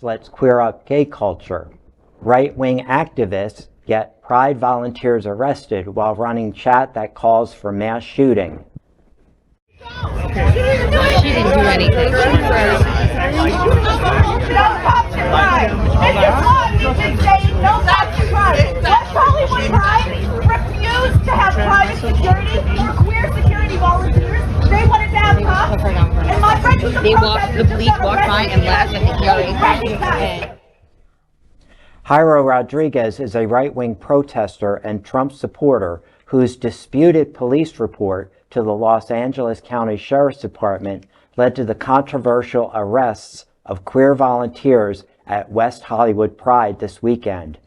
let's queer up gay culture. Right-wing activists get Pride volunteers arrested while running chat that calls for mass shooting. She didn't do anything. West Hollywood Pride refused to have private security or queer security volunteers. They wanted to have cops. And my friend who's a The police walked by and laughed at the Jairo Rodriguez is a right-wing protester and Trump supporter whose disputed police report to the Los Angeles County Sheriff's Department led to the controversial arrests of queer volunteers at West Hollywood Pride this weekend.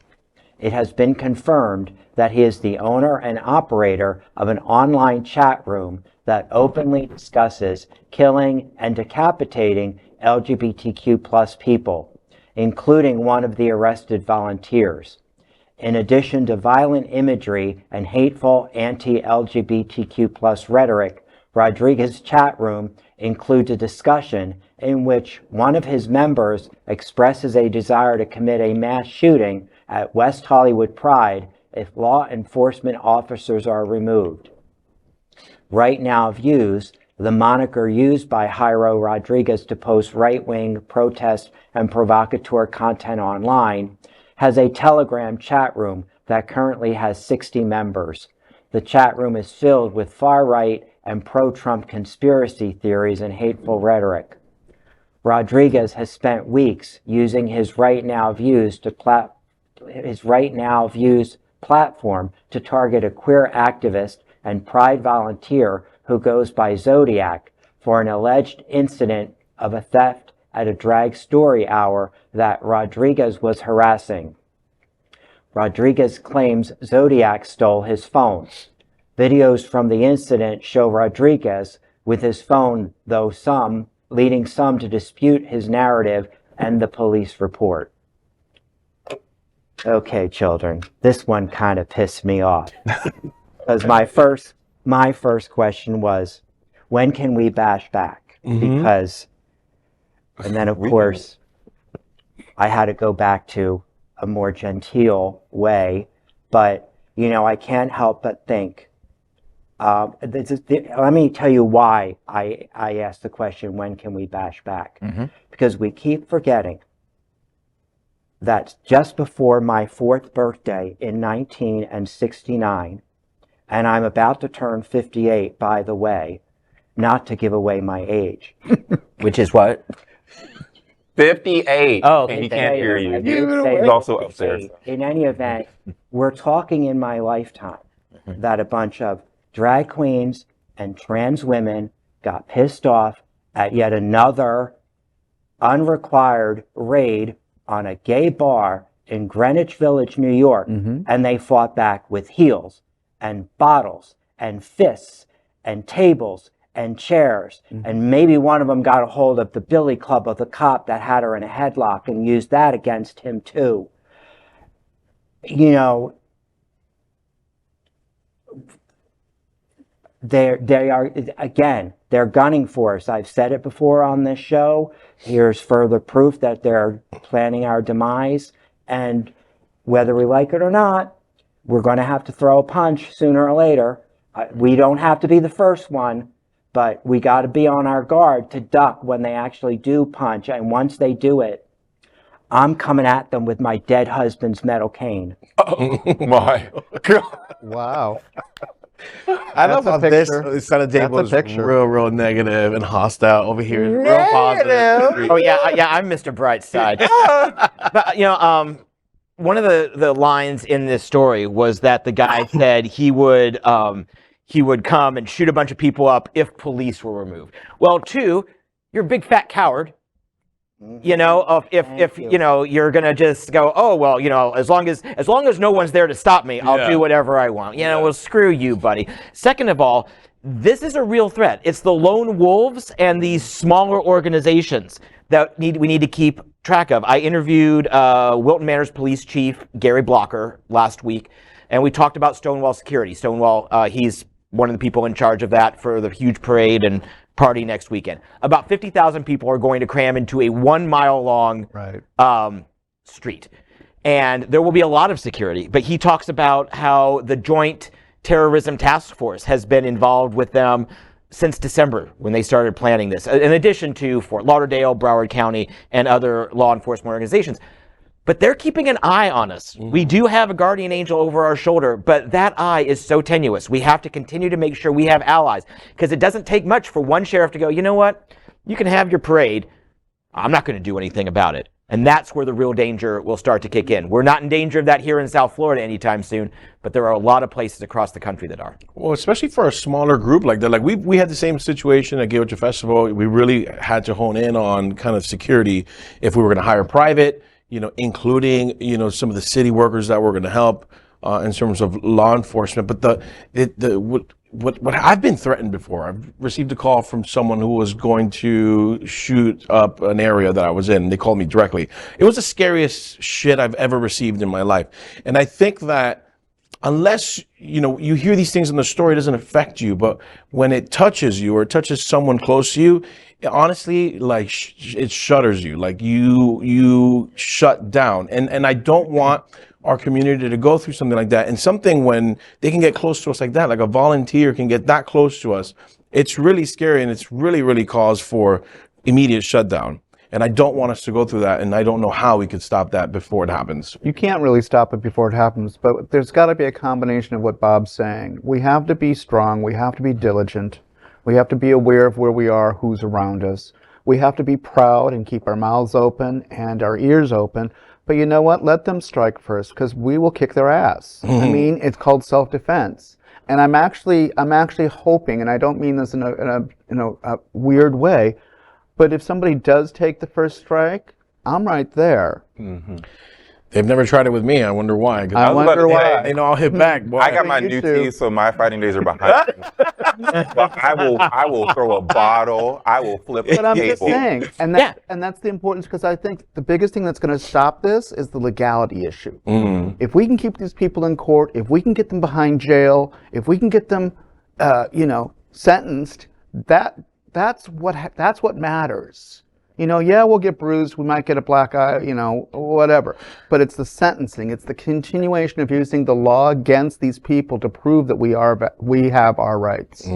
It has been confirmed that he is the owner and operator of an online chat room that openly discusses killing and decapitating LGBTQ+ people, including one of the arrested volunteers. In addition to violent imagery and hateful anti-LGBTQ+ rhetoric, Rodriguez's chat room includes a discussion in which one of his members expresses a desire to commit a mass shooting at West Hollywood Pride if law enforcement officers are removed. Right Now Views, the moniker used by Jairo Rodriguez to post right-wing protest and provocateur content online, has a Telegram chat room that currently has 60 members. The chat room is filled with far-right and pro-Trump conspiracy theories and hateful rhetoric. Rodriguez has spent weeks using his Right Now Views platform to target a queer activist and Pride volunteer who goes by Zodiac for an alleged incident of a theft at a drag story hour that Rodriguez was harassing. Rodriguez claims Zodiac stole his phone. Videos from the incident show Rodriguez with his phone, though leading some to dispute his narrative and the police report. Okay, children, this one kind of pissed me off. Because my first question was, when can we bash back? Because, and then of course, I had to go back to a more genteel way, but, you know, I can't help but think, let me tell you why I asked the question, when can we bash back? Because we keep forgetting that just before my 4th birthday in 1969, and I'm about to turn 58, by the way, not to give away my age. Which is what? 58. Oh, and he can't hear you. He's He's also upstairs. In any event, we're talking in my lifetime that a bunch of drag queens and trans women got pissed off at yet another unrequired raid on a gay bar in Greenwich Village, New York, and they fought back with heels and bottles and fists and tables and chairs, and maybe one of them got a hold of the billy club of the cop that had her in a headlock and used that against him too. You know, they are, again, they're gunning for us. I've said it before on this show. Here's further proof that they're planning our demise, and whether we like it or not, we're going to have to throw a punch sooner or later. We don't have to be the first one, but we got to be on our guard to duck when they actually do punch. And once they do it, I'm coming at them with my dead husband's metal cane. Oh my God. Wow. I love how this side of the table is real negative and hostile. Over here is real positive. Oh yeah, I'm Mr. Brightside. But, you know, one of the lines in this story was that the guy said he would come and shoot a bunch of people up if police were removed. Well, two, you're a big fat coward. You know, if you know, you're gonna just go, oh well, you know, as long as no one's there to stop me, I'll do whatever I want. You know, well, screw you, buddy. Second of all, this is a real threat. It's the lone wolves and these smaller organizations that we need to keep track of. I interviewed Wilton Manors Police Chief Gary Blocker last week, and we talked about Stonewall Security. Stonewall, he's one of the people in charge of that for the huge parade and party next weekend. About 50,000 people are going to cram into a 1 mile long street. And there will be a lot of security, but he talks about how the Joint Terrorism Task Force has been involved with them since December when they started planning this, in addition to Fort Lauderdale, Broward County, and other law enforcement organizations. But they're keeping an eye on us. We do have a guardian angel over our shoulder, but that eye is so tenuous. We have to continue to make sure we have allies, because it doesn't take much for one sheriff to go, you know what, you can have your parade. I'm not going to do anything about it. And that's where the real danger will start to kick in. We're not in danger of that here in South Florida anytime soon, but there are a lot of places across the country that are. Well, especially for a smaller group like that. Like we had the same situation at Gay Orchard Festival. We really had to hone in on kind of security if we were going to hire private, including, some of the city workers that were going to help in terms of law enforcement. But what I've been threatened before. I've received a call from someone who was going to shoot up an area that I was in. They called me directly. It was the scariest shit I've ever received in my life. And I think that unless, you hear these things in the story, it doesn't affect you. But when it touches you or it touches someone close to you, honestly, like it shudders you. Like you shut down. And I don't want our community to go through something like that. And something when they can get close to us like that, like a volunteer can get that close to us, it's really scary, and it's really, really cause for immediate shutdown. And I don't want us to go through that, and I don't know how we could stop that before it happens. You can't really stop it before it happens, but there's got to be a combination of what Bob's saying. We have to be strong, we have to be diligent, we have to be aware of where we are, who's around us. We have to be proud and keep our mouths open and our ears open. But you know what? Let them strike first, because we will kick their ass. I mean, it's called self-defense. And I'm actually hoping, and I don't mean this in a weird way, but if somebody does take the first strike, I'm right there. They've never tried it with me. I wonder why. I wonder why. They know I'll hit back. Boy. I got my new teeth, so my fighting days are behind me. But I will throw a bottle. I will flip a But I'm just table. saying, and that's the importance, because I think the biggest thing that's going to stop this is the legality issue. If we can keep these people in court, if we can get them behind jail, if we can get them, sentenced, that's what matters. Yeah, we'll get bruised, we might get a black eye, whatever. But it's the sentencing, it's the continuation of using the law against these people to prove that we have our rights.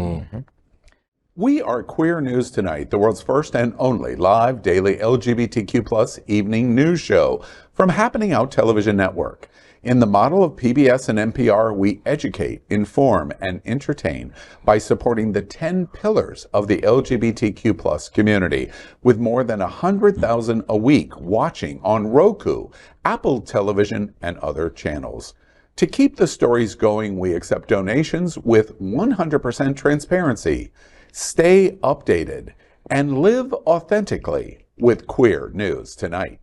We are Queer News Tonight, the world's first and only live daily LGBTQ+ evening news show from Happening Out Television Network. In the model of PBS and NPR, we educate, inform, and entertain by supporting the 10 pillars of the LGBTQ+ community, with more than 100,000 a week watching on Roku, Apple Television, and other channels. To keep the stories going, we accept donations with 100% transparency. Stay updated and live authentically with Queer News Tonight.